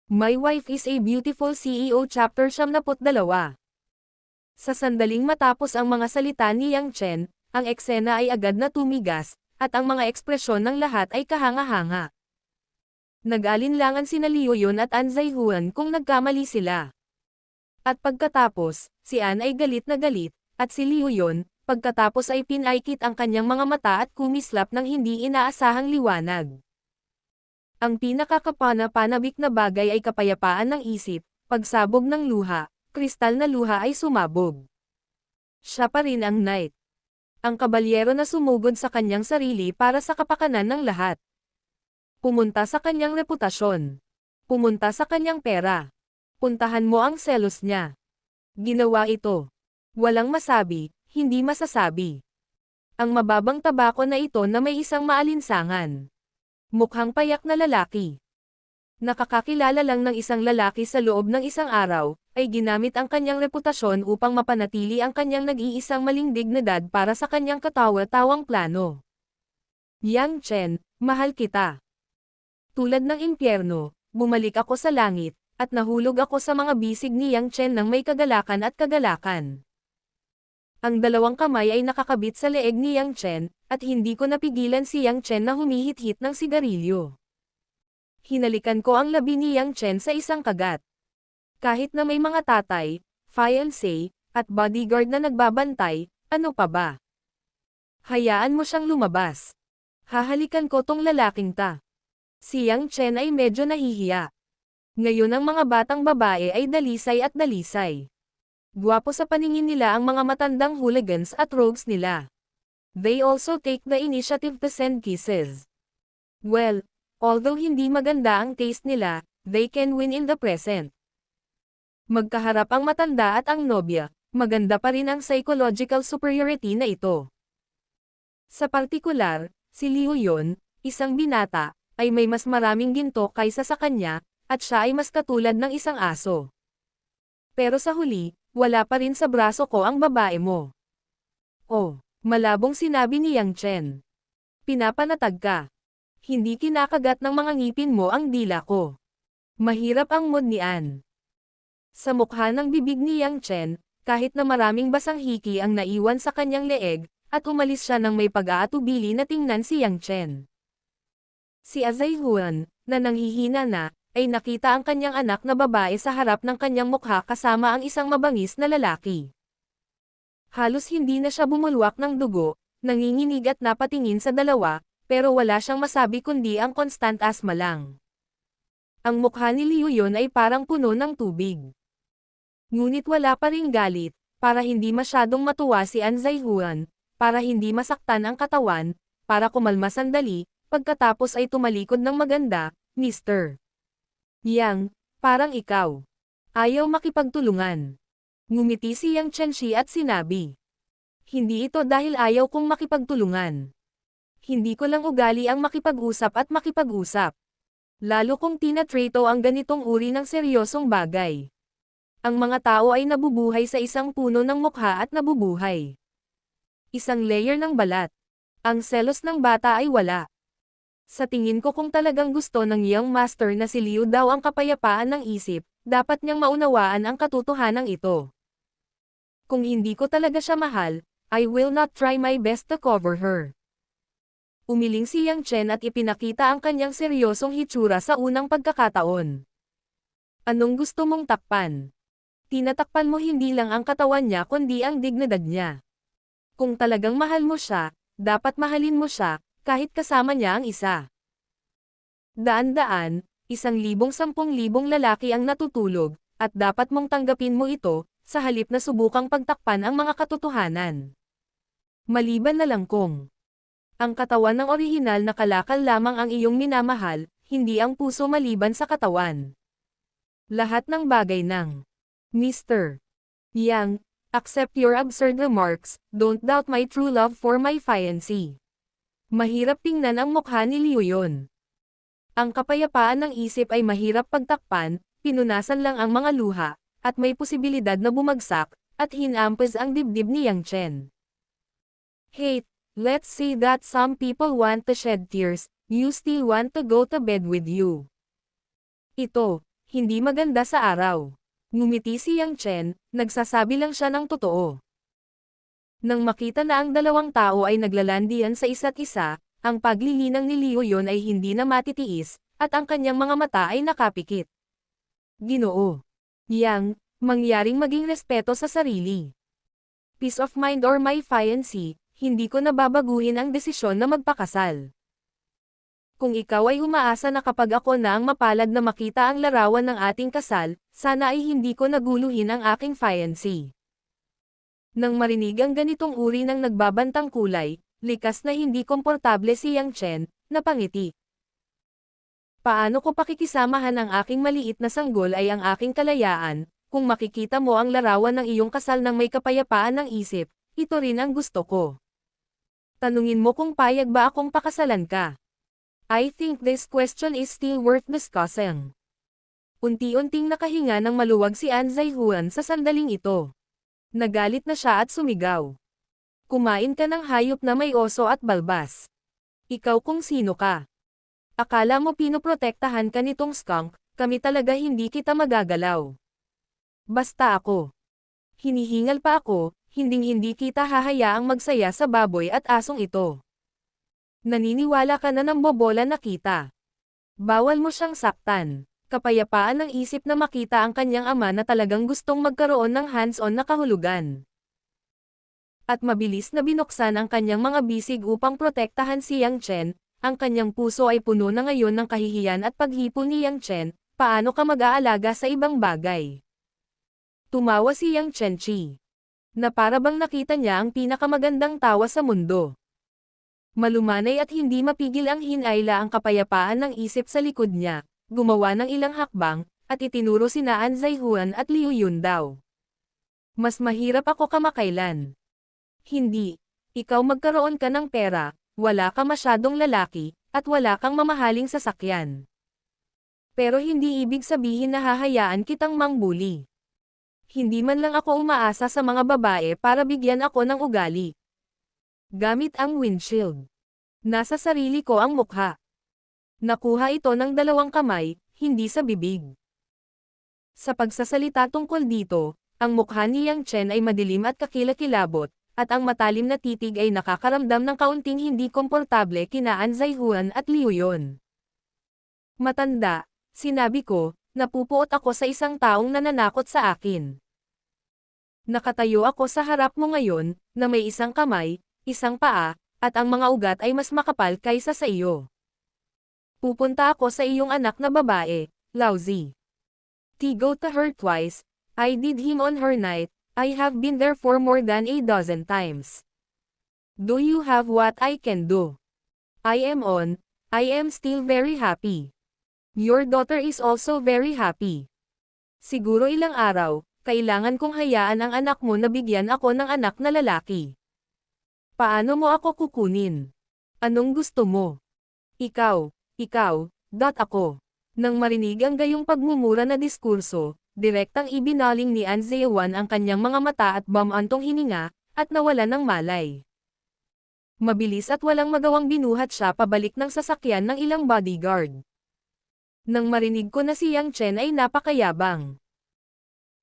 My Wife is a Beautiful CEO Chapter 72. Sa sandaling matapos ang mga salita ni Yang Chen, ang eksena ay agad na tumigas, at ang mga ekspresyon ng lahat ay kahanga-hanga. Nag-alinlangan sina Liu Yun at An Zaihuan kung nagkamali sila. At pagkatapos, si An ay galit na galit, at si Liu Yun, pagkatapos ay pinaikit ang kanyang mga mata at kumislap ng hindi inaasahang liwanag. Ang pinakakapana-panabik na bagay ay kapayapaan ng isip, pagsabog ng luha, kristal na luha ay sumabog. Siya pa rin ang knight. Ang kabalyero na sumugod sa kanyang sarili para sa kapakanan ng lahat. Pumunta sa kanyang reputasyon. Pumunta sa kanyang pera. Puntahan mo ang selos niya. Ginawa ito. Walang masabi, hindi masasabi. Ang mababang tabako na ito na may isang maalinsangan. Mukhang payak na lalaki. Nakakakilala lang ng isang lalaki sa loob ng isang araw, ay ginamit ang kanyang reputasyon upang mapanatili ang kanyang nag-iisang maling dignidad para sa kanyang katawa-tawang plano. Yang Chen, mahal kita. Tulad ng impyerno, bumalik ako sa langit, at nahulog ako sa mga bisig ni Yang Chen ng may kagalakan at kagalakan. Ang dalawang kamay ay nakakabit sa leeg ni Yang Chen, at hindi ko napigilan si Yang Chen na humihit-hit ng sigarilyo. Hinalikan ko ang labi ni Yang Chen sa isang kagat. Kahit na may mga tatay, fiancé, at bodyguard na nagbabantay, ano pa ba? Hayaan mo siyang lumabas. Hahalikan ko tong lalaking ta. Si Yang Chen ay medyo nahihiya. Ngayon ang mga batang babae ay dalisay at dalisay. Guwapo sa paningin nila ang mga matandang hooligans at rogues nila. They also take the initiative to send kisses. Well, although hindi maganda ang taste nila, they can win in the present. Magkaharap ang matanda at ang nobya, maganda pa rin ang psychological superiority na ito. Sa partikular, si Liu Yun, isang binata, ay may mas maraming ginto kaysa sa kanya, at siya ay mas katulad ng isang aso. Pero sa huli, wala pa rin sa braso ko ang babae mo. Oh, malabong sinabi ni Yang Chen. Pinapanatag ka. Hindi kinakagat ng mga ngipin mo ang dila ko. Mahirap ang mood ni An. Sa mukha ng bibig ni Yang Chen, kahit na maraming basang hiki ang naiwan sa kanyang leeg, at umalis siya ng may pag-aatubili na tingnan si Yang Chen. Si Azaihuan, na nanghihina na, ay nakita ang kanyang anak na babae sa harap ng kanyang mukha kasama ang isang mabangis na lalaki. Halos hindi na siya bumulwak ng dugo, nanginginig at napatingin sa dalawa, pero wala siyang masabi kundi ang constant asma lang. Ang mukha ni Liu Yun ay parang puno ng tubig. Ngunit wala pa ring galit, para hindi masyadong matuwa si An Zaihuan, para hindi masaktan ang katawan, para kumalma sandali, pagkatapos ay tumalikod ng maganda, Mr. Yang, parang ikaw. Ayaw makipagtulungan. Ngumiti si Yang Chenxi at sinabi. Hindi ito dahil ayaw kong makipagtulungan. Hindi ko lang ugali ang makipag-usap at makipag-usap. Lalo kung tinatrato ang ganitong uri ng seryosong bagay. Ang mga tao ay nabubuhay sa isang puno ng mukha at nabubuhay. Isang layer ng balat. Ang selos ng bata ay wala. Sa tingin ko kung talagang gusto ng young master na si Liu daw ang kapayapaan ng isip, dapat niyang maunawaan ang katotohanan ito. Kung hindi ko talaga siya mahal, I will not try my best to cover her. Umiling si Yang Chen at ipinakita ang kanyang seryosong hitsura sa unang pagkakataon. Anong gusto mong takpan? Tinatakpan mo hindi lang ang katawan niya kundi ang dignidad niya. Kung talagang mahal mo siya, dapat mahalin mo siya, kahit kasama niya ang isa. Daan-daan, 1,000-10,000 lalaki ang natutulog, at dapat mong tanggapin mo ito, sa halip na subukang pagtakpan ang mga katotohanan. Maliban na lang kung ang katawan ng orihinal na kalakal lamang ang iyong minamahal, hindi ang puso maliban sa katawan. Lahat ng bagay ng Mr. Yang, accept your absurd remarks, don't doubt my true love for my fiancé. Mahirap tingnan ang mukha ni Liu Yun. Ang kapayapaan ng isip ay mahirap pagtakpan, pinunasan lang ang mga luha, at may posibilidad na bumagsak, at hinampas ang dibdib ni Yang Chen. Hate, let's say that some people want to shed tears, you still want to go to bed with you. Ito, hindi maganda sa araw. Ngumiti si Yang Chen, nagsasabi lang siya ng totoo. Nang makita na ang dalawang tao ay naglalandian sa isa't isa, ang paglilinang ni Liu Yun ay hindi na matitiis, at ang kanyang mga mata ay nakapikit. Ginoo. Yang, mangyaring maging respeto sa sarili. Peace of mind or my fiancé, hindi ko nababaguhin ang desisyon na magpakasal. Kung ikaw ay umaasa na kapag ako na ang mapalad na makita ang larawan ng ating kasal, sana ay hindi ko naguluhin ang aking fiancé. Nang marinig ang ganitong uri ng nagbabantang kulay, likas na hindi komportable si Yang Chen, napangiti. Paano ko pakikisamahan ang aking maliit na sanggol ay ang aking kalayaan, kung makikita mo ang larawan ng iyong kasal ng may kapayapaan ng isip, ito rin ang gusto ko. Tanungin mo kung payag ba akong pakasalan ka. I think this question is still worth discussing. Unti-unting nakahinga ng maluwag si An Zaihuan sa sandaling ito. Nagalit na siya at sumigaw. Kumain ka ng hayop na may oso at balbas. Ikaw kung sino ka. Akala mo pinoprotektahan ka nitong skunk, kami talaga hindi kita magagalaw. Basta ako. Hinihingal pa ako, hinding-hindi kita hahayaang magsaya sa baboy at asong ito. Naniniwala ka na ng bobola na kita. Bawal mo siyang saktan. Kapayapaan ng isip na makita ang kanyang ama na talagang gustong magkaroon ng hands-on na kahulugan. At mabilis na binuksan ang kanyang mga bisig upang protektahan si Yang Chen, ang kanyang puso ay puno na ngayon ng kahihiyan at paghipon ni Yang Chen, paano ka mag-aalaga sa ibang bagay? Tumawa si Yang Chen Chi. Na para bang nakita niya ang pinakamagandang tawa sa mundo. Malumanay at hindi mapigil ang hinayla ang kapayapaan ng isip sa likod niya, gumawa ng ilang hakbang, at itinuro sina An Zaihuan at Liu Yun daw. Mas mahirap ako kamakailan. Hindi. Ikaw magkaroon ka ng pera, wala ka masyadong lalaki, at wala kang mamahaling sasakyan. Pero hindi ibig sabihin na hahayaan kitang mangbuli. Hindi man lang ako umaasa sa mga babae para bigyan ako ng ugali. Gamit ang windshield. Nasa sarili ko ang mukha. Nakuha ito ng dalawang kamay, hindi sa bibig. Sa pagsasalita tungkol dito, ang mukha ni Yang Chen ay madilim at kakilakilabot, at ang matalim na titig ay nakakaramdam ng kaunting hindi komportable kina An Zaihuan at Liu Yun. Matanda, sinabi ko, napupuot ako sa isang taong nananakot sa akin. Nakatayo ako sa harap mo ngayon, na may isang kamay, isang paa, at ang mga ugat ay mas makapal kaysa sa iyo. Pupunta ako sa iyong anak na babae, Laozi. Go to her twice, I did him on her night, I have been there for more than a dozen times. Do you have what I can do? I am still very happy. Your daughter is also very happy. Siguro ilang araw, kailangan kong hayaan ang anak mo na bigyan ako ng anak na lalaki. Paano mo ako kukunin? Anong gusto mo? Ikaw, ako. Nang marinig ang gayong pagmumura na diskurso, direktang ibinaling ni An Zaihuan ang kanyang mga mata at bumantong hininga, at nawalan ng malay. Mabilis at walang magawang binuhat siya pabalik ng sasakyan ng ilang bodyguard. Nang marinig ko na si Yang Chen ay napakayabang.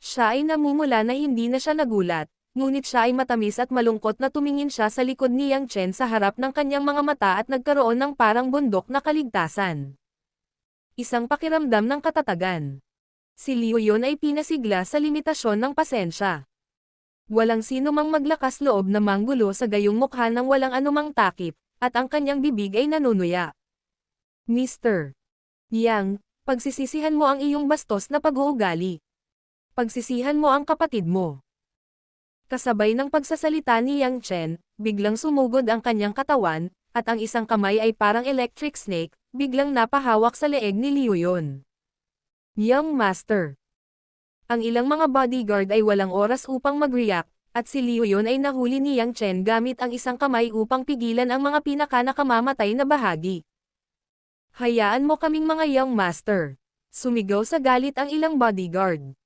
Siya ay namumula na hindi na siya nagulat, ngunit siya ay matamis at malungkot na tumingin siya sa likod ni Yang Chen sa harap ng kanyang mga mata at nagkaroon ng parang bundok na kaligtasan. Isang pakiramdam ng katatagan. Si Liu Yun ay pinasigla sa limitasyon ng pasensya. Walang sino mang maglakas loob na manggulo sa gayong mukha ng walang anumang takip, at ang kanyang bibig ay nanunuya. Mr. Yang, pagsisisihan mo ang iyong bastos na pag-uugali. Pagsisihan mo ang kapatid mo. Kasabay ng pagsasalita ni Yang Chen, biglang sumugod ang kanyang katawan, at ang isang kamay ay parang electric snake, biglang napahawak sa leeg ni Liu Yun. Young Master. Ang ilang mga bodyguard ay walang oras upang mag-react, at si Liu Yun ay nahuli ni Yang Chen gamit ang isang kamay upang pigilan ang mga pinaka-nakamamatay na bahagi. Hayaan mo kaming mga Young Master. Sumigaw sa galit ang ilang bodyguard.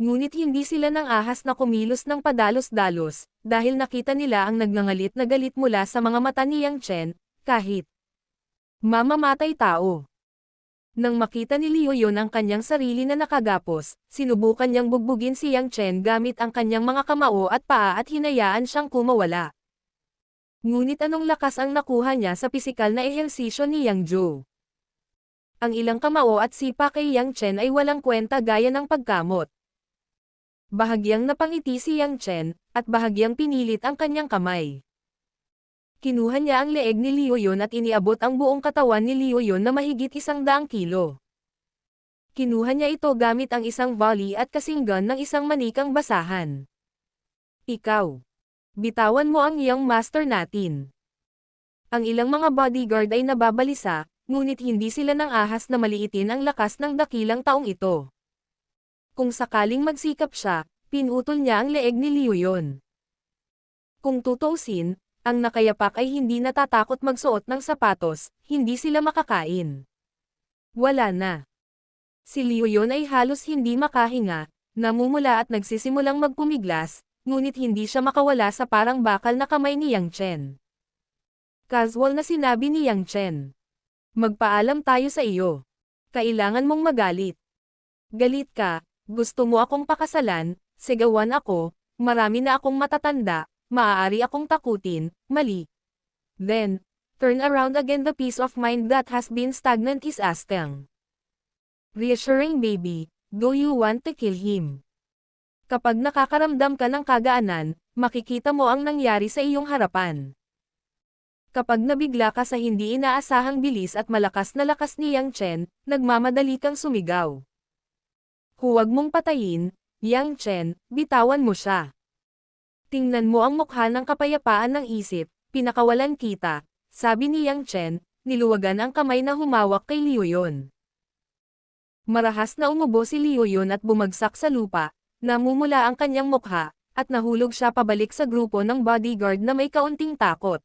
Ngunit hindi sila nang ahas na kumilos ng padalos-dalos, dahil nakita nila ang nagngangalit na galit mula sa mga mata ni Yang Chen, kahit mamamatay tao. Nang makita ni Liu Yun ang kanyang sarili na nakagapos, sinubukan niyang bugbugin si Yang Chen gamit ang kanyang mga kamao at paa at hinayaan siyang kumawala. Ngunit anong lakas ang nakuha niya sa pisikal na ehersisyo ni Yang Zhou? Ang ilang kamao at sipa kay Yang Chen ay walang kwenta gaya ng pagkamot. Bahagyang napangiti si Yang Chen, at bahagyang pinilit ang kanyang kamay. Kinuha niya ang leeg ni Liu Yun at iniabot ang buong katawan ni Liu Yun na mahigit 100 kilo. Kinuha niya ito gamit ang isang volley at kasinggan ng isang manikang basahan. Ikaw. Bitawan mo ang iyong master natin. Ang ilang mga bodyguard ay nababalisa, ngunit hindi sila nang ahas na maliitin ang lakas ng dakilang taong ito. Kung sakaling magsikap siya, pinutol niya ang leeg ni Liu Yun. Kung tutuusin, ang nakayapak ay hindi natatakot magsuot ng sapatos, hindi sila makakain. Wala na. Si Liu Yun ay halos hindi makahinga, namumula at nagsisimulang magpumiglas, ngunit hindi siya makawala sa parang bakal na kamay ni Yang Chen. Casual na sinabi ni Yang Chen. Magpaalam tayo sa iyo. Kailangan mong magalit. Galit ka, gusto mo akong pakasalan, sigawan ako, marami na akong matatanda, maaari akong takutin, mali. Then, turn around again. The peace of mind that has been stagnant is asking. Reassuring baby, do you want to kill him? Kapag nakakaramdam ka ng kagaanan, makikita mo ang nangyari sa iyong harapan. Kapag nabigla ka sa hindi inaasahang bilis at malakas na lakas ni Yang Chen, nagmamadali kang sumigaw. Huwag mong patayin, Yang Chen, bitawan mo siya. Tingnan mo ang mukha ng kapayapaan ng isip, pinakawalan kita, sabi ni Yang Chen, niluwagan ang kamay na humawak kay Liu Yun. Marahas na umubo si Liu Yun at bumagsak sa lupa, namumula ang kanyang mukha, at nahulog siya pabalik sa grupo ng bodyguard na may kaunting takot.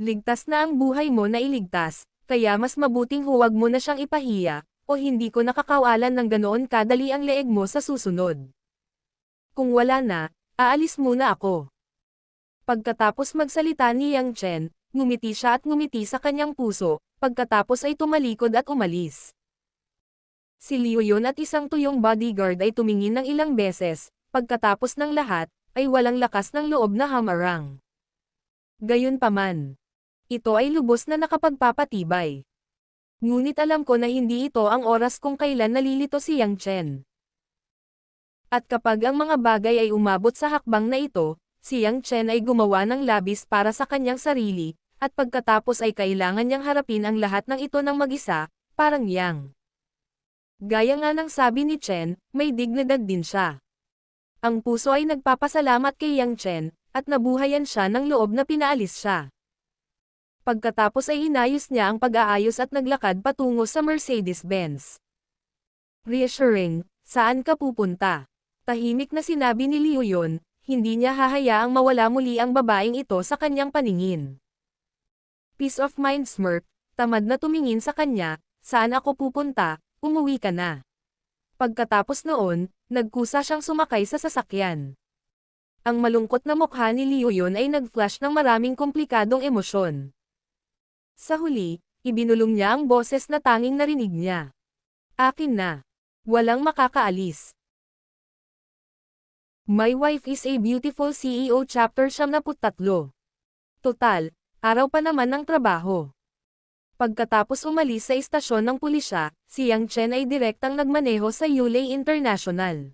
Ligtas na ang buhay mo na iligtas, kaya mas mabuting huwag mo na siyang ipahiya, o hindi ko nakakawalan ng ganoon kadali ang leeg mo sa susunod. Kung wala na, aalis muna ako. Pagkatapos magsalita ni Yang Chen, ngumiti siya at ngumiti sa kanyang puso, pagkatapos ay tumalikod at umalis. Si Liu Yun at isang tuyong bodyguard ay tumingin ng ilang beses, pagkatapos ng lahat, ay walang lakas ng loob na hamarang. Gayunpaman, ito ay lubos na nakapagpapatibay. Ngunit alam ko na hindi ito ang oras kung kailan nalilito si Yang Chen. At kapag ang mga bagay ay umabot sa hakbang na ito, si Yang Chen ay gumawa ng labis para sa kanyang sarili, at pagkatapos ay kailangan niyang harapin ang lahat ng ito ng mag-isa, parang Yang. Gaya nga ng sabi ni Chen, may dignidad din siya. Ang puso ay nagpapasalamat kay Yang Chen, at nabuhayan siya ng loob na pinaalis siya. Pagkatapos ay inayos niya ang pag-aayos at naglakad patungo sa Mercedes-Benz. Reassuring, saan ka pupunta? Tahimik na sinabi ni Liu Yun, hindi niya hahayaang mawala muli ang babaeng ito sa kanyang paningin. Peace of mind smirk, tamad na tumingin sa kanya, saan ako pupunta, umuwi ka na. Pagkatapos noon, nagkusa siyang sumakay sa sasakyan. Ang malungkot na mukha ni Liu Yun ay nag-flash ng maraming komplikadong emosyon. Sa huli, ibinulong niya ang boses na tanging narinig niya. Akin na. Walang makakaalis. My Wife is a Beautiful CEO Chapter 73. Total, araw pa naman ng trabaho. Pagkatapos umalis sa istasyon ng pulisya, si Yang Chen ay direktang nagmaneho sa Yulei International.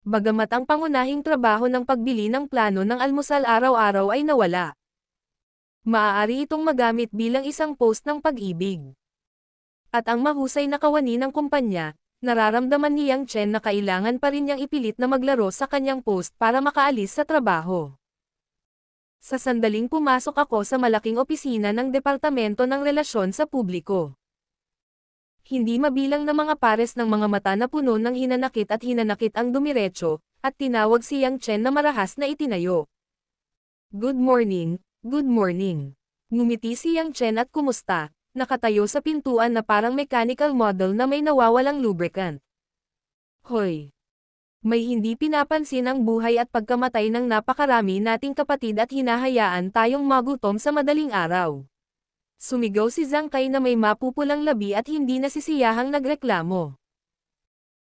Bagamat ang pangunahing trabaho ng pagbili ng plano ng almusal araw-araw ay nawala. Maaari itong magamit bilang isang post ng pag-ibig. At ang mahusay na kawani ng kumpanya, nararamdaman ni Yang Chen na kailangan pa rin niyang ipilit na maglaro sa kanyang post para makaalis sa trabaho. Sa sandaling pumasok ako sa malaking opisina ng Departamento ng Relasyon sa Publiko. Hindi mabilang na mga pares ng mga mata na puno ng hinanakit ang dumiretso, at tinawag si Yang Chen na marahas na itinayo. Good morning, good morning. Ngumiti si Yang Chen at kumusta, nakatayo sa pintuan na parang mechanical model na may nawawalang lubricant. Hoy! May hindi pinapansin ang buhay at pagkamatay ng napakarami nating kapatid at hinahayaan tayong magutom sa madaling araw. Sumigaw si Zhang Kai na may mapupulang labi at hindi nasisiyahang nagreklamo.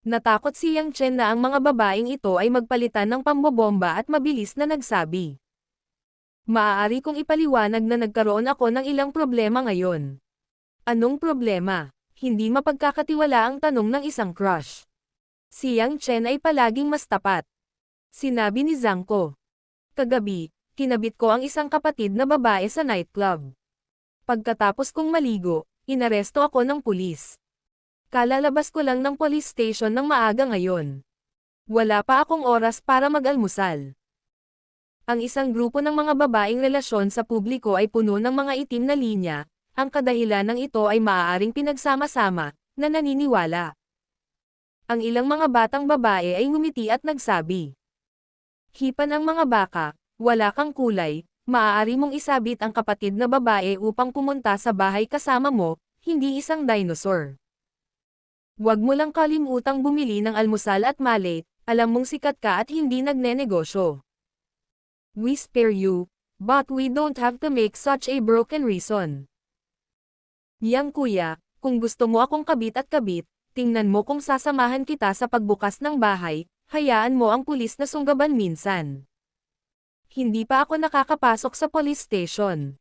Natakot si Yang Chen na ang mga babaeng ito ay magpalitan ng pambobomba at mabilis na nagsabi. Maaari kong ipaliwanag na nagkaroon ako ng ilang problema ngayon. Anong problema? Hindi mapagkakatiwala ang tanong ng isang crush. Si Yang Chen ay palaging mas tapat. Sinabi ni Zhang Ko. Kagabi, kinabit ko ang isang kapatid na babae sa nightclub. Pagkatapos kong maligo, inaresto ako ng pulis. Kalalabas ko lang ng police station ng maaga ngayon. Wala pa akong oras para mag-almusal. Ang isang grupo ng mga babaeng relasyon sa publiko ay puno ng mga itim na linya, ang kadahilan ng ito ay maaaring pinagsama-sama, na naniniwala. Ang ilang mga batang babae ay ngumiti at nagsabi. Hipan ang mga baka, wala kang kulay, maaari mong isabit ang kapatid na babae upang pumunta sa bahay kasama mo, hindi isang dinosaur. Huwag mo lang kalimutang bumili ng almusal at malate, alam mong sikat ka at hindi nagnenegosyo. We spare you, but we don't have to make such a broken reason. Yang kuya, kung gusto mo akong kabit at kabit, tingnan mo kung sasamahan kita sa pagbukas ng bahay, hayaan mo ang pulis na sunggaban minsan. Hindi pa ako nakakapasok sa police station.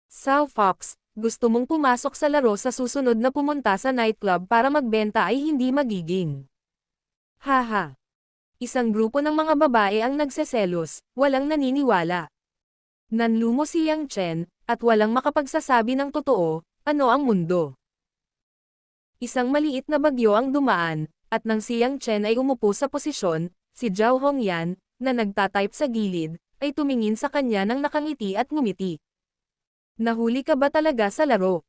Sao Fox, gusto mong pumasok sa laro sa susunod na pumunta sa nightclub para magbenta ay hindi magiging. Haha. Isang grupo ng mga babae ang nagseselos, walang naniniwala. Nanlumo si Yang Chen, at walang makapagsasabi ng totoo, ano ang mundo. Isang maliit na bagyo ang dumaan, at nang si Yang Chen ay umupo sa posisyon, si Zhao Hongyan, na nagtatype sa gilid, ay tumingin sa kanya ng nakangiti at ngumiti. Nahuli ka ba talaga sa laro?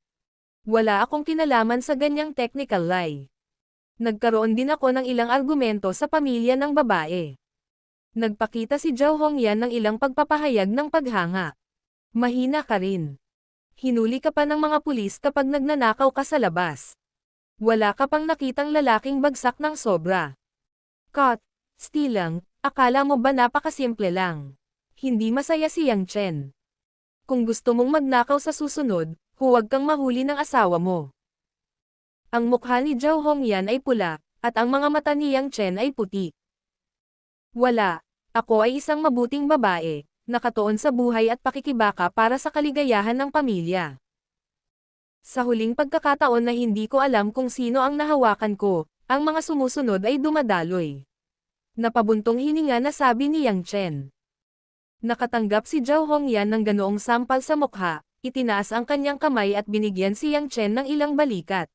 Wala akong kinalaman sa ganyang technical lie. Nagkaroon din ako ng ilang argumento sa pamilya ng babae. Nagpakita si Zhao Hongyan ng ilang pagpapahayag ng paghanga. Mahina ka rin. Hinuli ka pa ng mga pulis kapag nagnanakaw ka sa labas. Wala ka pang nakitang lalaking bagsak ng sobra. Cut, still lang, akala mo ba napakasimple lang? Hindi masaya si Yang Chen. Kung gusto mong magnakaw sa susunod, huwag kang mahuli ng asawa mo. Ang mukha ni Zhao Hongyan ay pula, at ang mga mata ni Yang Chen ay puti. Wala, ako ay isang mabuting babae, nakatuon sa buhay at pakikibaka para sa kaligayahan ng pamilya. Sa huling pagkakataon na hindi ko alam kung sino ang nahawakan ko, ang mga sumusunod ay dumadaloy. Napabuntong hininga na sabi ni Yang Chen. Nakatanggap si Zhao Hongyan ng ganoong sampal sa mukha, itinaas ang kanyang kamay at binigyan si Yang Chen ng ilang balikat.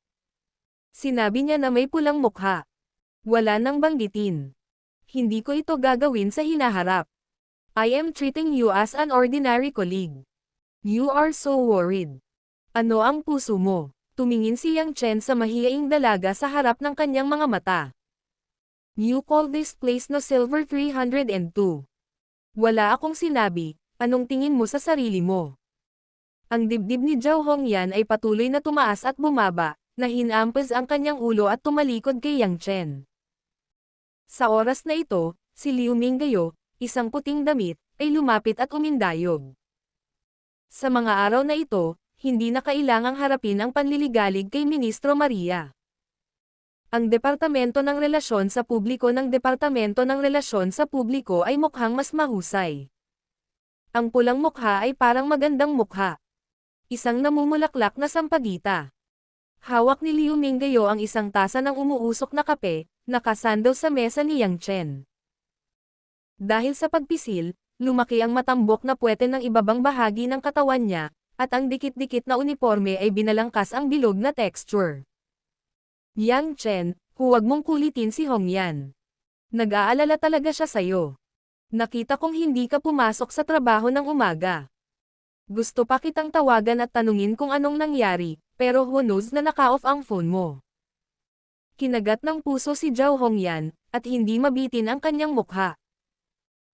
Sinabi niya na may pulang mukha. Wala nang banggitin. Hindi ko ito gagawin sa hinaharap. I am treating you as an ordinary colleague. You are so worried. Ano ang puso mo? Tumingin si Yang Chen sa mahiyaing dalaga sa harap ng kanyang mga mata. You call this place no Silver 302. Wala akong sinabi, anong tingin mo sa sarili mo? Ang dibdib ni Zhao Hongyan ay patuloy na tumaas at bumaba, na hinampes ang kanyang ulo at tumalikod kay Yang Chen. Sa oras na ito, si Liu Minggayo, isang puting damit, ay lumapit at umindayog. Sa mga araw na ito, hindi na kailangang harapin ang panliligalig kay Ministro Maria. Ang Departamento ng Relasyon sa Publiko ng Departamento ng Relasyon sa Publiko ay mukhang mas mahusay. Ang pulang mukha ay parang magandang mukha. Isang namumulaklak na sampagita. Hawak ni Liu Minggayo ang isang tasa ng umuusok na kape, nakasando sa mesa ni Yang Chen. Dahil sa pagpisil, lumaki ang matambok na puwete ng ibabang bahagi ng katawan niya, at ang dikit-dikit na uniforme ay binalangkas ang bilog na texture. Yang Chen, huwag mong kulitin si Hongyan. Nag-aalala talaga siya sa'yo. Nakita kong hindi ka pumasok sa trabaho ng umaga. Gusto pa kitang tawagan at tanungin kung anong nangyari, pero who knows na naka-off ang phone mo. Kinagat ng puso si Zhao Hongyan, at hindi mabitin ang kanyang mukha.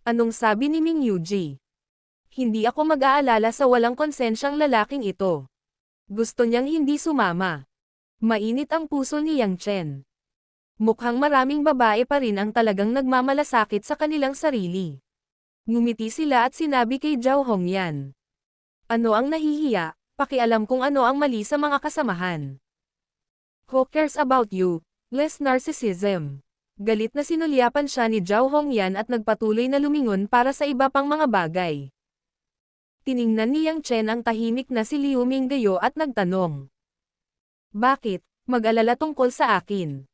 Anong sabi ni Ming Yuji? Hindi ako mag-aalala sa walang konsensyang lalaking ito. Gusto niyang hindi sumama. Mainit ang puso ni Yang Chen. Mukhang maraming babae pa rin ang talagang nagmamalasakit sa kanilang sarili. Ngumiti sila at sinabi kay Zhao Hongyan. Ano ang nahihiya, pakialam kung ano ang mali sa mga kasamahan. Who cares about you? Less narcissism. Galit na sinulyapan siya ni Zhao Hongyan at nagpatuloy na lumingon para sa iba pang mga bagay. Tiningnan ni Yang Chen ang tahimik na si Liu Minggayo at nagtanong. Bakit? Mag-alala tungkol sa akin.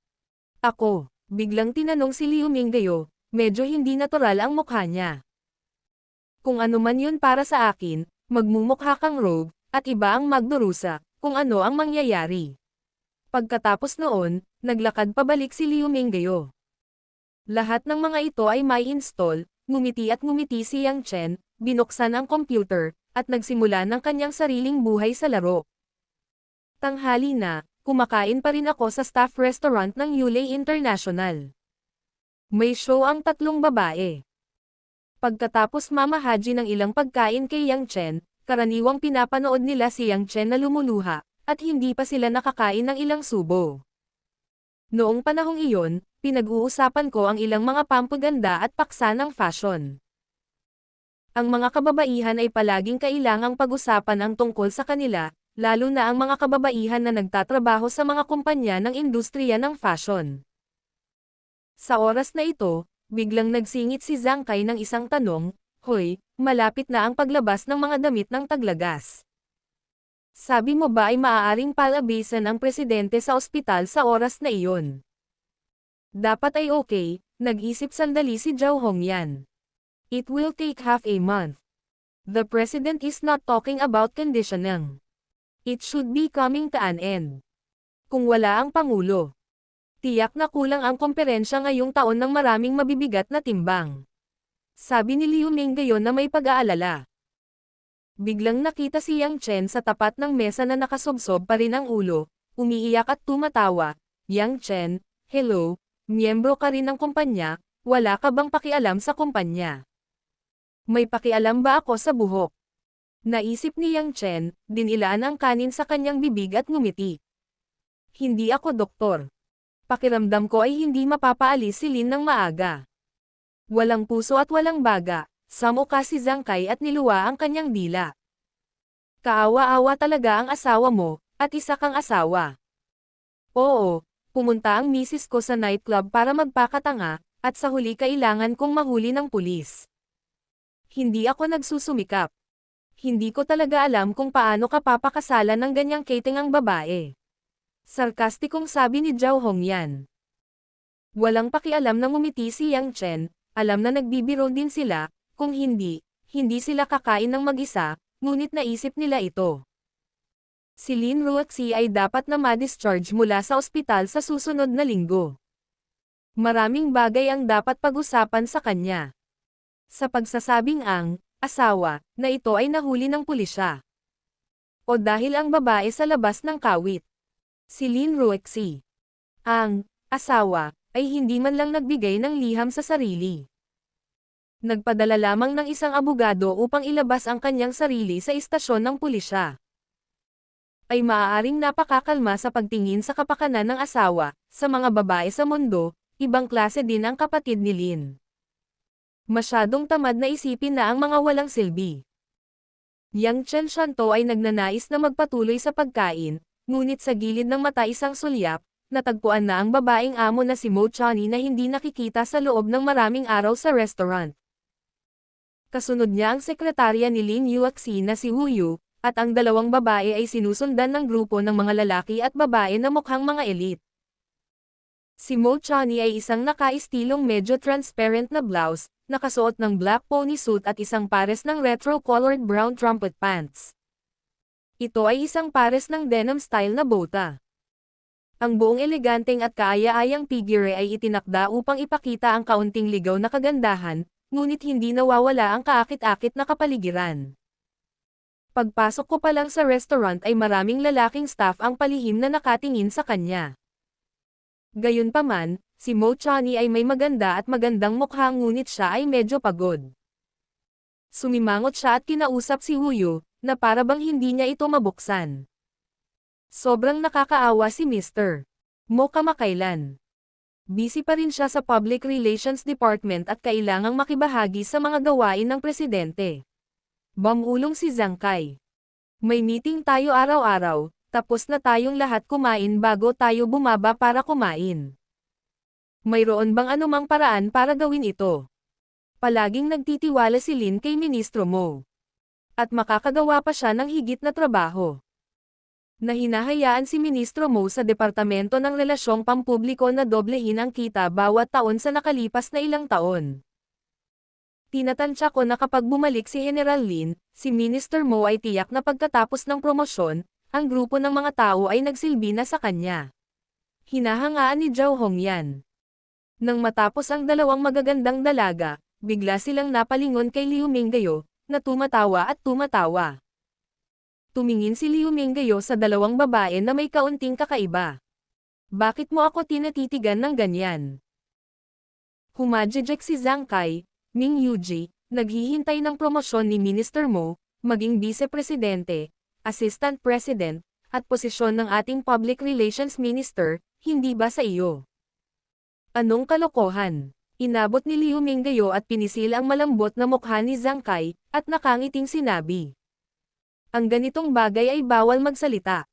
Ako, biglang tinanong si Liu Minggayo, medyo hindi natural ang mukha niya. Kung ano man yun para sa akin, magmumukha kang rogue, at iba ang magdurusa, kung ano ang mangyayari. Pagkatapos noon, naglakad pabalik si Liu Minggayo. Lahat ng mga ito ay may install, ngumiti at ngumiti si Yang Chen, binuksan ang computer, at nagsimula ng kanyang sariling buhay sa laro. Tanghali na, kumakain pa rin ako sa staff restaurant ng Yulei International. May show ang tatlong babae. Pagkatapos mamahaji ng ilang pagkain kay Yang Chen, karaniwang pinapanood nila si Yang Chen na lumuluha, at hindi pa sila nakakain ng ilang subo. Noong panahong iyon, pinag-uusapan ko ang ilang mga pampaganda at paksa ng fashion. Ang mga kababaihan ay palaging kailangang pag-usapan ang tungkol sa kanila, lalo na ang mga kababaihan na nagtatrabaho sa mga kumpanya ng industriya ng fashion. Sa oras na ito, biglang nagsingit si Zhang Kai ng isang tanong, Hoy, malapit na ang paglabas ng mga damit ng taglagas. Sabi mo ba ay maaaring palabasan ang presidente sa ospital sa oras na iyon? Dapat ay okay, nag-isip sandali si Zhao Hongyan. It will take half a month. The president is not talking about conditioning. It should be coming to an end. Kung wala ang pangulo, tiyak na kulang ang komperensya ngayong taon ng maraming mabibigat na timbang. Sabi ni Liu Minggayo na may pag-aalala. Biglang nakita si Yang Chen sa tapat ng mesa na nakasubsob pa rin ang ulo, umiiyak at tumatawa. Yang Chen, hello, miyembro ka rin ng kumpanya, wala ka bang pakialam sa kumpanya? May pakialam ba ako sa buhok? Naisip ni Yang Chen, dinilaan ang kanin sa kanyang bibig at ngumiti. Hindi ako doktor. Pakiramdam ko ay hindi mapapaalis si Lin ng maaga. Walang puso at walang baga, samuka si Zhang Kai at niluwa ang kanyang dila. Kaawa-awa talaga ang asawa mo, at isa kang asawa. Oo, pumunta ang misis ko sa nightclub para magpakatanga, at sa huli kailangan kong mahuli ng pulis. Hindi ako nagsusumikap. Hindi ko talaga alam kung paano ka papakasalan ng ganyang katingang babae. Sarkastikong sabi ni Zhao Hongyan. Walang pakialam na ngumiti si Yang Chen, alam na nagbibiro din sila, kung hindi sila kakain ng mag-isa, ngunit naisip nila ito. Si Lin Ruoxi ay dapat na ma-discharge mula sa ospital sa susunod na linggo. Maraming bagay ang dapat pag-usapan sa kanya. Sa pagsasabing ang asawa na ito ay nahuli ng pulisya. O dahil ang babae sa labas ng kawit. Si Lin Ruoxi. Ang asawa ay hindi man lang nagbigay ng liham sa sarili. Nagpadala lamang ng isang abogado upang ilabas ang kanyang sarili sa istasyon ng pulisya. Ay maaaring napakakalma sa pagtingin sa kapakanan ng asawa, sa mga babae sa mundo, ibang klase din ang kapatid ni Lin. Masyadong tamad na isipin na ang mga walang silbi. Yang Chen Shanto ay nagnanais na magpatuloy sa pagkain, ngunit sa gilid ng mata isang sulyap, natagpuan na ang babaeng amo na si Mo Chani na hindi nakikita sa loob ng maraming araw sa restaurant. Kasunod niya ang sekretarya ni Lin Yuaxi na si Wu Yu, at ang dalawang babae ay sinusundan ng grupo ng mga lalaki at babae na mukhang mga elite. Si Mo Chani ay isang naka-estilong medyo transparent na blouse, nakasuot ng black pony suit at isang pares ng retro-colored brown trumpet pants. Ito ay isang pares ng denim style na bota. Ang buong eleganteng at kaaya-ayang figure ay itinakda upang ipakita ang kaunting ligaw na kagandahan, ngunit hindi nawawala ang kaakit-akit na kapaligiran. Pagpasok ko pa lang sa restaurant ay maraming lalaking staff ang palihim na nakatingin sa kanya. Gayunpaman, si Mo Chani ay may maganda at magandang mukha ngunit siya ay medyo pagod. Sumimangot siya at kinausap si Wu Yu, na para bang hindi niya ito mabuksan. Sobrang nakakaawa si Mr. Mo kamakailan. Busy pa rin siya sa Public Relations Department at kailangang makibahagi sa mga gawain ng presidente. Bamulong si Zhang Kai. May meeting tayo araw-araw, tapos na tayong lahat kumain bago tayo bumaba para kumain. Mayroon bang anumang paraan para gawin ito? Palaging nagtitiwala si Lin kay Ministro Mo. At makakagawa pa siya ng higit na trabaho. Na hinahayaan si Ministro Mo sa Departamento ng Relasyong Pampubliko na doblehin ang kita bawat taon sa nakalipas na ilang taon. Tinatansya ko na kapag bumalik si General Lin, si Minister Mo ay tiyak na pagkatapos ng promosyon, ang grupo ng mga tao ay nagsilbi na sa kanya. Hinahangaan ni Zhao Hong yan. Nang matapos ang dalawang magagandang dalaga, bigla silang napalingon kay Liu Minggayo, na tumatawa at tumatawa. Tumingin si Liu Minggayo sa dalawang babae na may kaunting kakaiba. Bakit mo ako tinatitigan ng ganyan? Humajejek si Zhang Kai, Ming Yuji, naghihintay ng promosyon ni Minister Mo, maging Vice-Presidente, Assistant President, at posisyon ng ating Public Relations Minister, hindi ba sa iyo? Anong kalokohan? Inabot ni Liu Minggayo at pinisil ang malambot na mukha ni Zhang Kai, at nakangiting sinabi. Ang ganitong bagay ay bawal magsalita.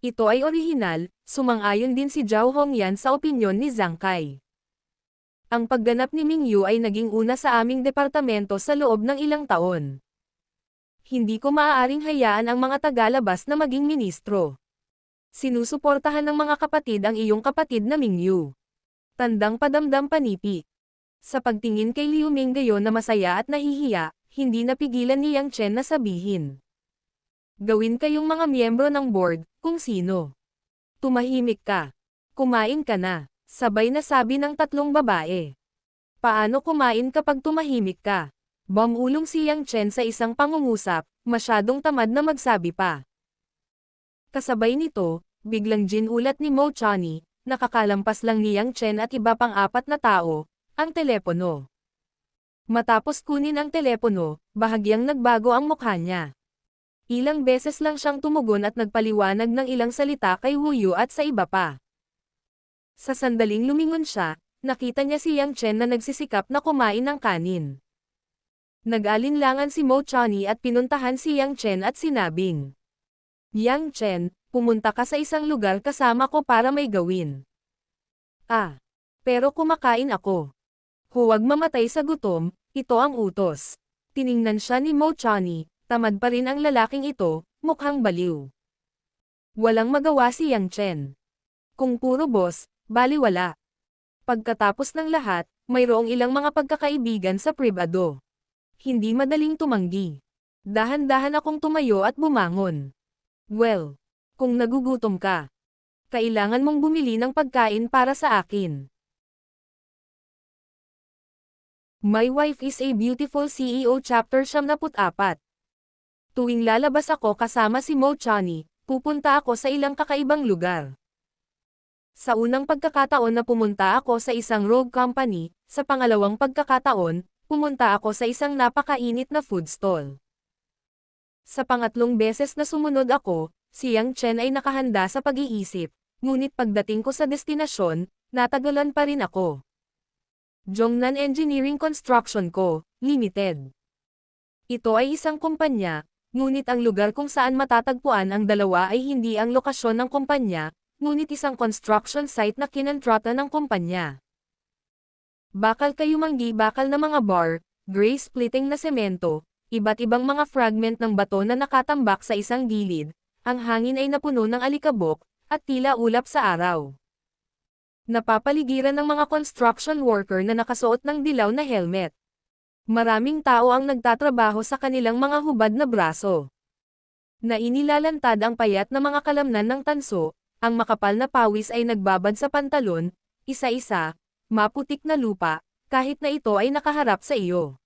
Ito ay orihinal, sumang-ayon din si Zhao Hongyan sa opinyon ni Zhang Kai. Ang pagganap ni Mingyu ay naging una sa aming departamento sa loob ng ilang taon. Hindi ko maaaring hayaan ang mga tagalabas na maging ministro. Sinusuportahan ng mga kapatid ang iyong kapatid na Mingyu. Tandang padamdam panipi. Sa pagtingin kay Liu Minggayo na masaya at nahihiya, hindi napigilan ni Yang Chen na sabihin. Gawin kayong mga miyembro ng board, kung sino. Tumahimik ka. Kumain ka na. Sabay na sabi ng tatlong babae. Paano kumain kapag tumahimik ka? Bumulong si Yang Chen sa isang pangungusap, masyadong tamad na magsabi pa. Kasabay nito, biglang ginulat ni Mo Chani, nakakalampas lang ni Yang Chen at iba pang apat na tao, ang telepono. Matapos kunin ang telepono, bahagyang nagbago ang mukha niya. Ilang beses lang siyang tumugon at nagpaliwanag ng ilang salita kay Wu Yu at sa iba pa. Sa sandaling lumingon siya, nakita niya si Yang Chen na nagsisikap na kumain ng kanin. Nag-alinlangan si Mo Chani at pinuntahan si Yang Chen at sinabing, Yang Chen, pumunta ka sa isang lugar kasama ko para may gawin. Ah, pero kumakain ako. Huwag mamatay sa gutom, ito ang utos. Tiningnan siya ni Mo Chani, tamad pa rin ang lalaking ito, mukhang baliw. Walang magawa si Yang Chen. Kung puro boss, baliwala. Pagkatapos ng lahat, mayroong ilang mga pagkakaibigan sa pribado. Hindi madaling tumanggi. Dahan-dahan akong tumayo at bumangon. Well, kung nagugutom ka, kailangan mong bumili ng pagkain para sa akin. My Wife is a Beautiful CEO Chapter 74. Tuwing lalabas ako kasama si Mo Chani, pupunta ako sa ilang kakaibang lugar. Sa unang pagkakataon na pumunta ako sa isang rogue company, sa pangalawang pagkakataon, pumunta ako sa isang napakainit na food stall. Sa pangatlong beses na sumunod ako, si Yang Chen ay nakahanda sa pag-iisip, ngunit pagdating ko sa destinasyon, natagalan pa rin ako. Jongnan Engineering Construction Co., Limited. Ito ay isang kumpanya, ngunit ang lugar kung saan matatagpuan ang dalawa ay hindi ang lokasyon ng kumpanya, ngunit isang construction site na kinontrata ng kumpanya. Bakal kayumanggi bakal na mga bar, gray splitting na semento, iba't ibang mga fragment ng bato na nakatambak sa isang gilid, ang hangin ay napuno ng alikabok, at tila ulap sa araw. Napapaligiran ng mga construction worker na nakasuot ng dilaw na helmet. Maraming tao ang nagtatrabaho sa kanilang mga hubad na braso. Na inilalantad ang payat na mga kalamnan ng tanso, ang makapal na pawis ay nagbabad sa pantalon, isa-isa, maputik na lupa, kahit na ito ay nakaharap sa iyo.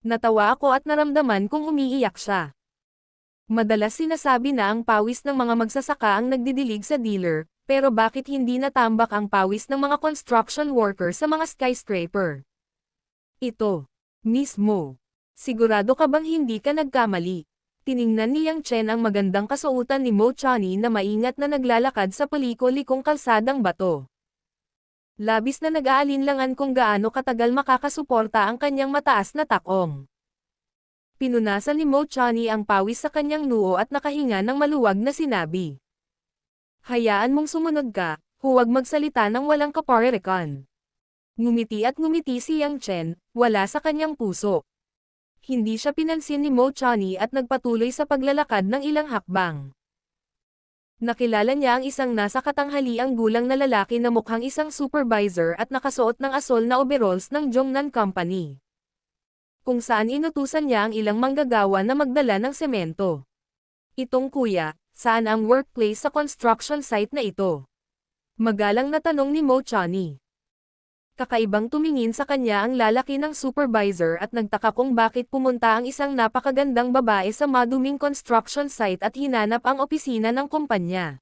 Natawa ako at naramdaman kong umiiyak siya. Madalas sinasabi na ang pawis ng mga magsasaka ang nagdidilig sa dealer, pero bakit hindi natambak ang pawis ng mga construction worker sa mga skyscraper? Ito. Mismo. Sigurado ka bang hindi ka nagkamali? Tiningnan ni Yang Chen ang magandang kasuotan ni Mo Chani na maingat na naglalakad sa paliko-likong kalsadang bato. Labis na nag-aalinlangan kung gaano katagal makakasuporta ang kanyang mataas na takong. Pinunasan ni Mo Chani ang pawis sa kanyang noo at nakahinga ng maluwag na sinabi. Hayaan mong sumunod ka, huwag magsalita ng walang kaparerekan. Ngumiti at ngumiti si Yang Chen, wala sa kanyang puso. Hindi siya pinansin ni Mo Chani at nagpatuloy sa paglalakad ng ilang hakbang. Nakilala niya ang isang nasa katanghaliang gulang na lalaki na mukhang isang supervisor at nakasuot ng asol na overalls ng Jongnan Company. Kung saan inutusan niya ang ilang manggagawa na magdala ng semento. Itong kuya, saan ang workplace sa construction site na ito? Magalang na tanong ni Mo Chani. Kakaibang tumingin sa kanya ang lalaki ng supervisor at nagtaka kung bakit pumunta ang isang napakagandang babae sa maduming construction site at hinanap ang opisina ng kumpanya.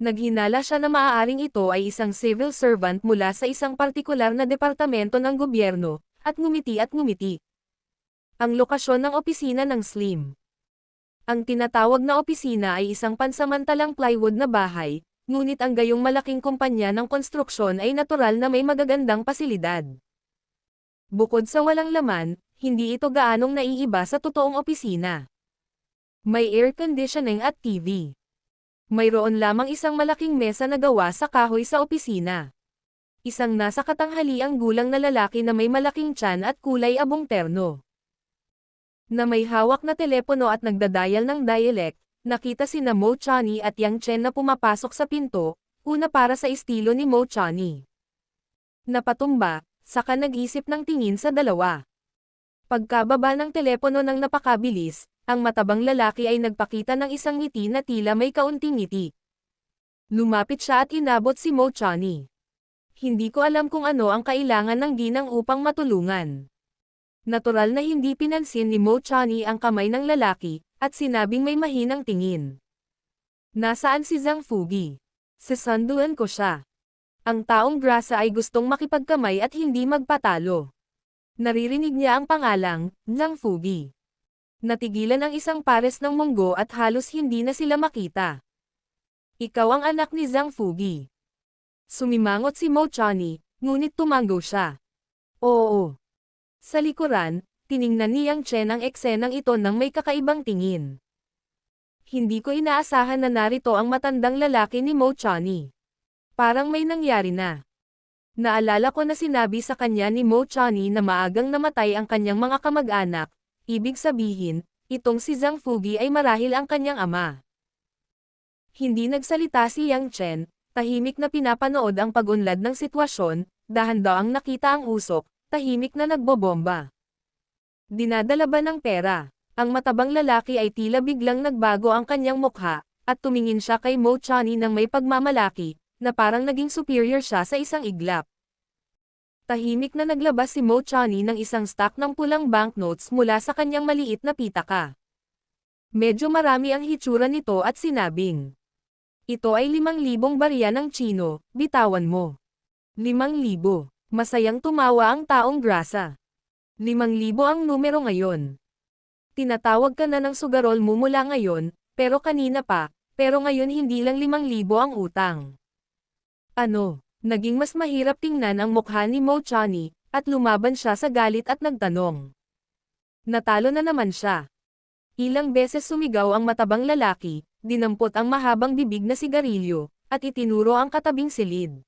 Naghinala siya na maaaring ito ay isang civil servant mula sa isang partikular na departamento ng gobyerno, at ngumiti. Ang lokasyon ng opisina ng Slim. Ang tinatawag na opisina ay isang pansamantalang plywood na bahay, ngunit ang gayong malaking kumpanya ng konstruksyon ay natural na may magagandang pasilidad. Bukod sa walang laman, hindi ito gaanong naiiba sa totoong opisina. May air conditioning at TV. Mayroon lamang isang malaking mesa na gawa sa kahoy sa opisina. Isang nasa katanghaliang gulang na lalaki na may malaking tiyan at kulay abong terno. Na may hawak na telepono at nagdadial ng dialect, nakita sina Mo Chani at Yang Chen na pumapasok sa pinto, una para sa estilo ni Mo Chani. Napatumba, saka nag-isip ng tingin sa dalawa. Pagkababa ng telepono ng napakabilis, ang matabang lalaki ay nagpakita ng isang ngiti na tila may kaunting ngiti. Lumapit siya at inabot si Mo Chani. Hindi ko alam kung ano ang kailangan ng ginang upang matulungan. Natural na hindi pinansin ni Mo Chani ang kamay ng lalaki, at sinabing may mahinang tingin. Nasaan si Zhang Fugi? Sasanduan ko siya. Ang taong grasa ay gustong makipagkamay at hindi magpatalo. Naririnig niya ang pangalang, Zhang Fugi. Natigilan ang isang pares ng munggo at halos hindi na sila makita. Ikaw ang anak ni Zhang Fugi. Sumimangot si Mo Chani, ngunit tumango siya. Oo. Sa likuran, tiningnan ni Yang Chen ang eksenang ito ng may kakaibang tingin. Hindi ko inaasahan na narito ang matandang lalaki ni Mo Chani. Parang may nangyari na. Naalala ko na sinabi sa kanya ni Mo Chani na maagang namatay ang kanyang mga kamag-anak, ibig sabihin, itong si Zhang Fugi ay marahil ang kanyang ama. Hindi nagsalita si Yang Chen. Tahimik na pinapanood ang pag-unlad ng sitwasyon, dahan-daang nakita ang usok, tahimik na nagbobomba. Dinadala ba ng pera? Ang matabang lalaki ay tila biglang nagbago ang kanyang mukha, at tumingin siya kay Mo Chani ng may pagmamalaki, na parang naging superior siya sa isang iglap. Tahimik na naglabas si Mo Chani ng isang stack ng pulang banknotes mula sa kanyang maliit na pitaka. Medyo marami ang hitsura nito at sinabing, ito ay 5,000 barya ng Chino, bitawan mo. 5,000. Masayang tumawa ang taong grasa. 5,000 ang numero ngayon. Tinatawag ka na ng sugarol mo mula ngayon, pero kanina pa, pero ngayon hindi lang 5,000 ang utang. Ano? Naging mas mahirap tingnan ang mukha ni Mo Chani, at lumaban siya sa galit at nagtanong. Natalo na naman siya. Ilang beses sumigaw ang matabang lalaki, dinampot ang mahabang bibig na sigarilyo, at itinuro ang katabing silid.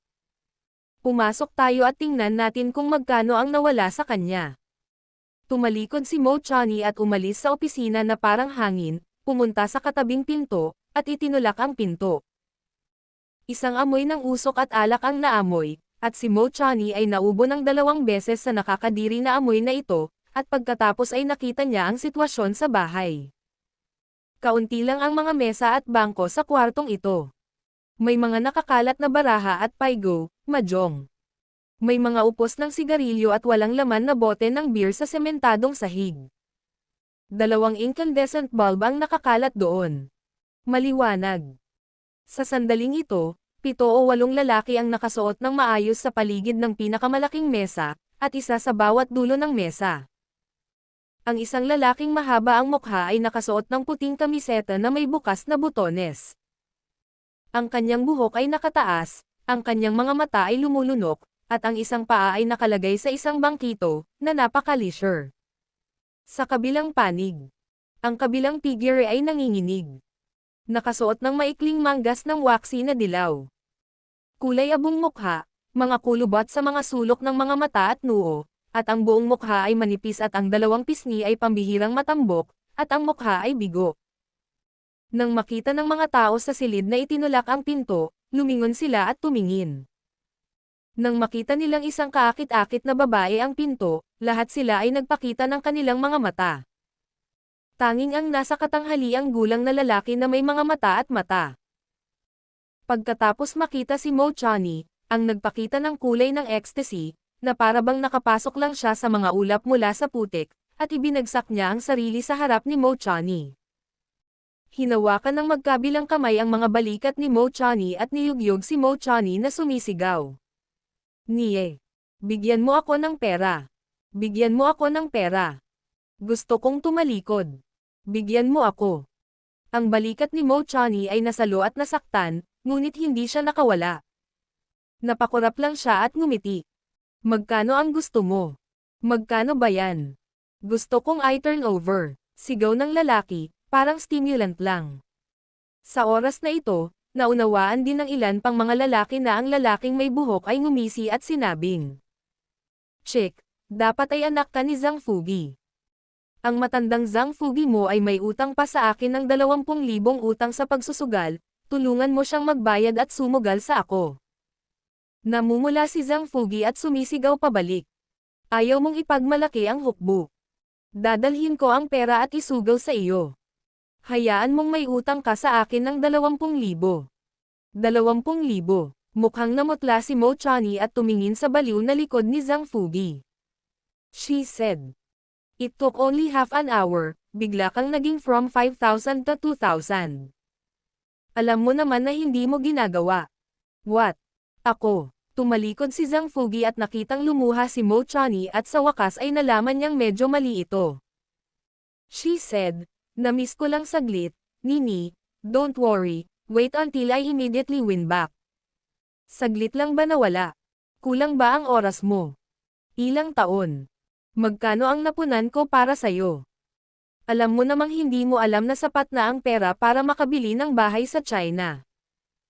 Pumasok tayo at tingnan natin kung magkano ang nawala sa kanya. Tumalikod si Mo Chani at umalis sa opisina na parang hangin, pumunta sa katabing pinto, at itinulak ang pinto. Isang amoy ng usok at alak ang naamoy, at si Mo Chani ay naubo ng 2 beses sa nakakadiri na amoy na ito, at pagkatapos ay nakita niya ang sitwasyon sa bahay. Kaunti lang ang mga mesa at bangko sa kwartong ito. May mga nakakalat na baraha at paigo, mahjong. May mga upos ng sigarilyo at walang laman na bote ng beer sa sementadong sahig. 2 incandescent bulb ang nakakalat doon. Maliwanag. Sa sandaling ito, 7 o 8 lalaki ang nakasuot ng maayos sa paligid ng pinakamalaking mesa, at isa sa bawat dulo ng mesa. Ang isang lalaking mahaba ang mukha ay nakasuot ng puting kamiseta na may bukas na butones. Ang kanyang buhok ay nakataas, ang kanyang mga mata ay lumulunok, at ang isang paa ay nakalagay sa isang bangkito, na napaka-leisure. Sa kabilang panig, ang kabilang figure ay nanginginig. Nakasuot ng maikling manggas ng waxy na dilaw. Kulay abong mukha, mga kulubot sa mga sulok ng mga mata at noo, at ang buong mukha ay manipis at ang dalawang pisngi ay pambihirang matambok, at ang mukha ay bigo. Nang makita ng mga tao sa silid na itinulak ang pinto, lumingon sila at tumingin. Nang makita nilang isang kaakit-akit na babae ang pinto, lahat sila ay nagpakita ng kanilang mga mata. Tanging ang nasa katanghaliang gulang na lalaki na may mga mata at mata. Pagkatapos makita si Mo Chani, ang nagpakita ng kulay ng ecstasy, na parabang nakapasok lang siya sa mga ulap mula sa putik, at ibinagsak niya ang sarili sa harap ni Mo Chani. Hinawakan ng magkabilang kamay ang mga balikat ni Mo Chani at niyugyog si Mo Chani na sumisigaw. "Nie! Bigyan mo ako ng pera! Bigyan mo ako ng pera! Gusto kong tumalikod! Bigyan mo ako!" Ang balikat ni Mo Chani ay nasalo at nasaktan, ngunit hindi siya nakawala. Napakurap lang siya at ngumiti. "Magkano ang gusto mo? Magkano ba yan? Gusto kong i-turn over," sigaw ng lalaki, parang stimulant lang. Sa oras na ito, naunawaan din ng ilan pang mga lalaki na ang lalaking may buhok ay ngumisi at sinabing, "Chick, dapat ay anak ka ni Zhang Fugi. Ang matandang Zhang Fugi mo ay may utang pa sa akin ng 20,000 utang sa pagsusugal, tulungan mo siyang magbayad at sumugal sa ako." Namumula si Zhang Fugi at sumisigaw pabalik. "Ayaw mong ipagmalaki ang hukbo. Dadalhin ko ang pera at isugaw sa iyo. Hayaan mong may utang ka sa akin ng 20,000. 20,000. Mukhang namutla si Mo Chani at tumingin sa baliw na likod ni Zhang Fugi. She said, "It took only half an hour, bigla kang naging from 5,000 to 2,000. Alam mo naman na hindi mo ginagawa." "What?" "Ako." Tumalikod si Zhang Fugi at nakitang lumuha si Mo Chani at sa wakas ay nalaman niyang medyo mali ito. She said, "Na-miss ko lang saglit, Nini, don't worry, wait until I immediately win back." "Saglit lang ba nawala? Kulang ba ang oras mo? Ilang taon? Magkano ang napunan ko para sayo? Alam mo namang hindi mo alam na sapat na ang pera para makabili ng bahay sa China."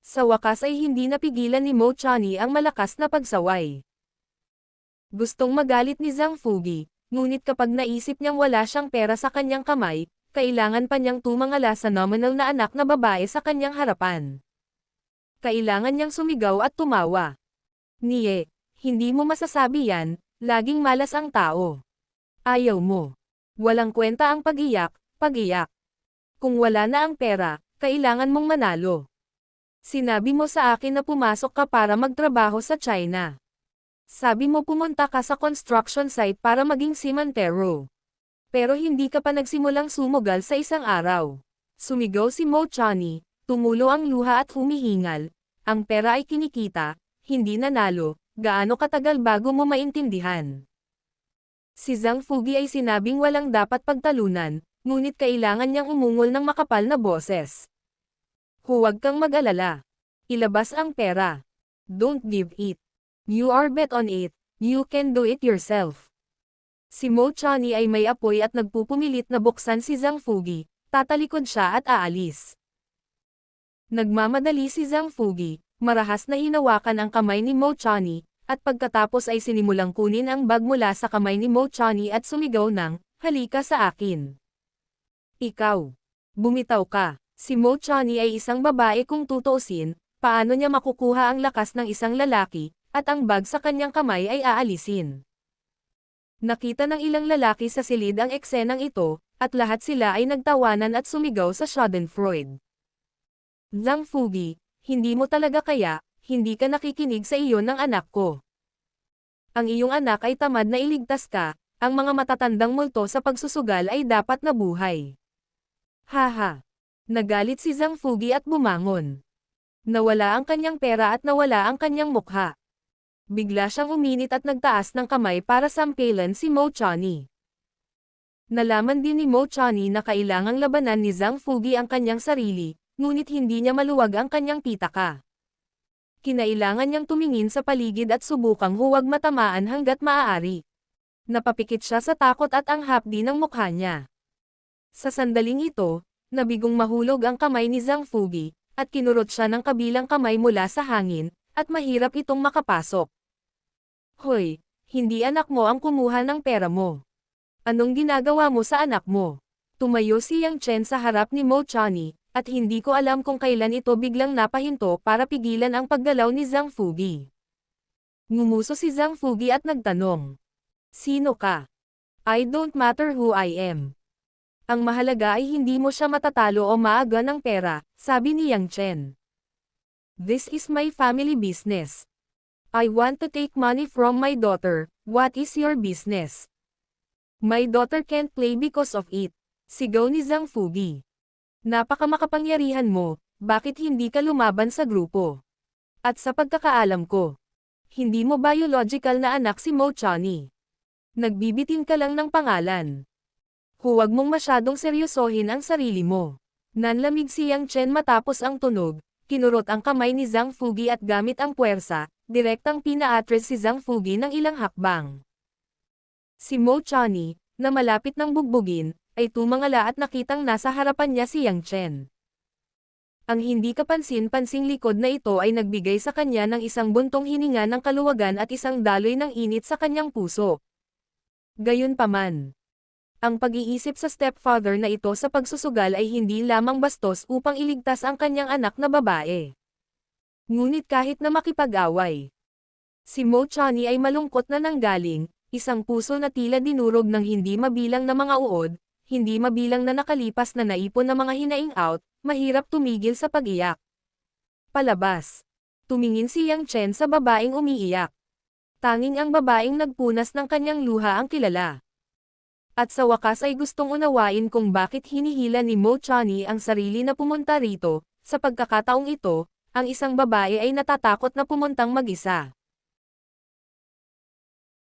Sa wakas ay hindi napigilan ni Mo Chani ang malakas na pagsaway. Gustong magalit ni Zhang Fugi, ngunit kapag naisip niyang wala siyang pera sa kanyang kamay, kailangan pa niyang tumangala sa nominal na anak na babae sa kanyang harapan. Kailangan niyang sumigaw at tumawa. "Nie, hindi mo masasabi yan, laging malas ang tao. Ayaw mo. Walang kwenta ang pag-iyak, pag-iyak. Kung wala na ang pera, kailangan mong manalo. Sinabi mo sa akin na pumasok ka para magtrabaho sa China. Sabi mo pumunta ka sa construction site para maging simantero. Pero hindi ka pa nagsimulang sumugal sa isang araw." Sumigaw si Mo Chani, tumulo ang luha at humihingal. "Ang pera ay kinikita, hindi nanalo, gaano katagal bago mo maintindihan?" Si Zhang Fugi ay sinabing walang dapat pagtalunan, ngunit kailangan niyang umungol ng makapal na boses. "Huwag kang mag-alala. Ilabas ang pera. Don't give it. You are bet on it, you can do it yourself." Si Mo Chani ay may apoy at nagpupumilit na buksan si Zhang Fugi, tatalikod siya at aalis. Nagmamadali si Zhang Fugi, marahas na hinawakan ang kamay ni Mo Chani, at pagkatapos ay sinimulang kunin ang bag mula sa kamay ni Mo Chani at sumigaw ng, "Halika sa akin. Ikaw. Bumitaw ka." Si Mo Chani ay isang babae kung tutuusin, paano niya makukuha ang lakas ng isang lalaki, at ang bag sa kanyang kamay ay aalisin. Nakita ng ilang lalaki sa silid ang eksenang ito, at lahat sila ay nagtawanan at sumigaw sa schadenfreude. "Zhang Fugi, hindi mo talaga kaya, hindi ka nakikinig sa iyon ng anak ko. Ang iyong anak ay tamad na iligtas ka, ang mga matatandang multo sa pagsusugal ay dapat na buhay." Haha. Nagalit si Zhang Fugi at bumangon. Nawala ang kanyang pera at nawala ang kanyang mukha. Bigla siyang uminit at nagtaas ng kamay para sampilan si Mo Chani. Nalaman din ni Mo Chani na kailangang labanan ni Zhang Fugi ang kanyang sarili, ngunit hindi niya maluwag ang kanyang pitaka. Kinailangan niyang tumingin sa paligid at subukang huwag matamaan hanggat maaari. Napapikit siya sa takot at ang hapdi ng mukha niya. Sa sandaling ito, nabigong mahulog ang kamay ni Zhang Fugi, at kinurot siya ng kabilang kamay mula sa hangin, at mahirap itong makapasok. Hoy, hindi anak mo ang kumuha ng pera mo. Anong ginagawa mo sa anak mo? Tumayo si Yang Chen sa harap ni Mo Chani, at hindi ko alam kung kailan ito biglang napahinto para pigilan ang paggalaw ni Zhang Fugi. Ngumuso si Zhang Fugi at nagtanong. Sino ka? I don't matter who I am. Ang mahalaga ay hindi mo siya matatalo o maaga ng pera, sabi ni Yang Chen. This is my family business. I want to take money from my daughter, what is your business? My daughter can't play because of it. Sigaw ni Zhang Fugi. Napakamakapangyarihan mo, bakit hindi ka lumaban sa grupo? At sa pagkakaalam ko, hindi mo biological na anak si Mo Chani. Nagbibitin ka lang ng pangalan. Huwag mong masyadong seryosohin ang sarili mo. Nanlamig si Yang Chen matapos ang tunog, kinurot ang kamay ni Zhang Fugi at gamit ang puwersa, direktang pinaatras si Zhang Fugi ng ilang hakbang. Si Mo Chani, na malapit ng bugbugin, ay tumangala at nakitang nasa harapan niya si Yang Chen. Ang hindi kapansin-pansing likod na ito ay nagbigay sa kanya ng isang buntong hininga ng kaluwagan at isang daloy ng init sa kanyang puso. Gayunpaman, ang pag-iisip sa stepfather na ito sa pagsusugal ay hindi lamang bastos upang iligtas ang kanyang anak na babae. Ngunit kahit na makipag-away, si Mo Chani ay malungkot na nanggaling, isang puso na tila dinurog ng hindi mabilang na mga uod, hindi mabilang na nakalipas na naipon na mga hinaing out, mahirap tumigil sa pag-iyak. Palabas. Tumingin si Yang Chen sa babaeng umiiyak. Tanging ang babaeng nagpunas ng kanyang luha ang kilala. At sa wakas ay gustong unawain kung bakit hinihila ni Mo Chani ang sarili na pumunta rito, sa pagkakataong ito, ang isang babae ay natatakot na pumuntang mag-isa.